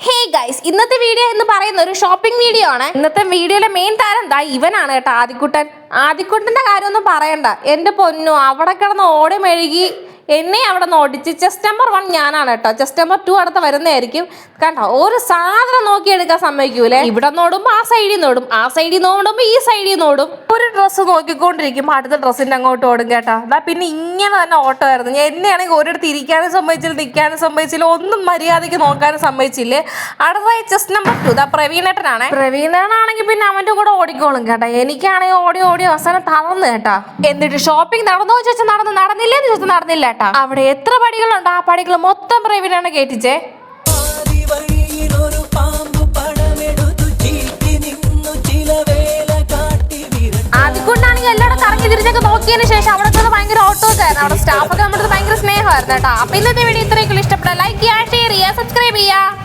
Hey guys, ഇന്നത്തെ video എന്ന് പറയുന്ന ഒരു ഷോപ്പിംഗ് വീഡിയോ ആണ്. ഇന്നത്തെ വീഡിയോയിലെ മെയിൻ താരം ദാ ഇവനാണ് കേട്ടോ, ആദിക്കുട്ടന്റെ കാര്യമൊന്നും പറയണ്ട. എന്റെ പൊന്നു, അവിടെ കിടന്ന് ഓടി മെഴുകി എന്നെ അവിടെ നിന്ന് ഓടിച്ച്. ചെസ്റ്റ് നമ്പർ 1 ഞാനാണ് കേട്ടോ. ചെസ്റ്റ് നമ്പർ 2 അടുത്ത് വരുന്നതായിരിക്കും. കണ്ടോ, ഒരു സാധനം നോക്കിയെടുക്കാൻ സമ്മതിക്കൂലേ. ഇവിടെ നോടുമ്പോ ആ സൈഡിൽ നോടും, ആ സൈഡിൽ നോടുമ്പോ ഈ സൈഡിൽ നോടും. ഒരു ഡ്രസ്സ് നോക്കിക്കൊണ്ടിരിക്കുമ്പോ അടുത്ത ഡ്രസ്സിന്റെ അങ്ങോട്ട് ഓടും കേട്ടോ. അതാ പിന്നെ ഇങ്ങനെ തന്നെ ഓട്ടമായിരുന്നു. ഞാൻ എന്നെയാണെങ്കിൽ ഒരിടത്ത് ഇരിക്കാനും സമ്മതിച്ചില്ല, നിൽക്കാനും സമ്മതിച്ചില്ല, ഒന്നും മര്യാദയ്ക്ക് നോക്കാനും സമ്മതിച്ചില്ലേ. അടുത്ത ചെസ്റ്റ് നമ്പർ 2 ഇതാ പ്രവീണേട്ടനാണ്. പ്രവീണേട്ടനാണെങ്കിൽ പിന്നെ അവന്റെ കൂടെ ഓടിക്കോളും കേട്ടോ. എനിക്കാണെങ്കിൽ ഓടി ഓടി അവസാനം തളർന്നു കേട്ടോ. എന്നിട്ട് ഷോപ്പിംഗ് നടന്നോ ചോദിച്ചാൽ നടന്നില്ലേന്ന് ചോദിച്ചാൽ നടന്നില്ല. അവിടെ എത്ര പടികളുണ്ട്, ആ പടികൾ മൊത്തം പ്രവീണാണ് കേട്ടിച്ചേ. ആദ്യക്കൊണ്ടാണെങ്കിൽ എല്ലാവരും കറങ്ങി തിരിച്ചൊക്കെ നോക്കിയതിന് ശേഷം അവിടെ ഭയങ്കര ഓട്ടോസായിരുന്നു. അവിടെ സ്റ്റാഫൊക്കെ നമ്മുടെ ഭയങ്കര സ്നേഹമായിരുന്നു കേട്ടോ. അപ്പൊ ഇന്നത്തെ വീഡിയോ ഇത്രയൊക്കെ ഇഷ്ടപ്പെടാം. ലൈക്ക് ചെയ്യുക, ഷെയർ ചെയ്യുക, സബ്സ്ക്രൈബ് ചെയ്യുക.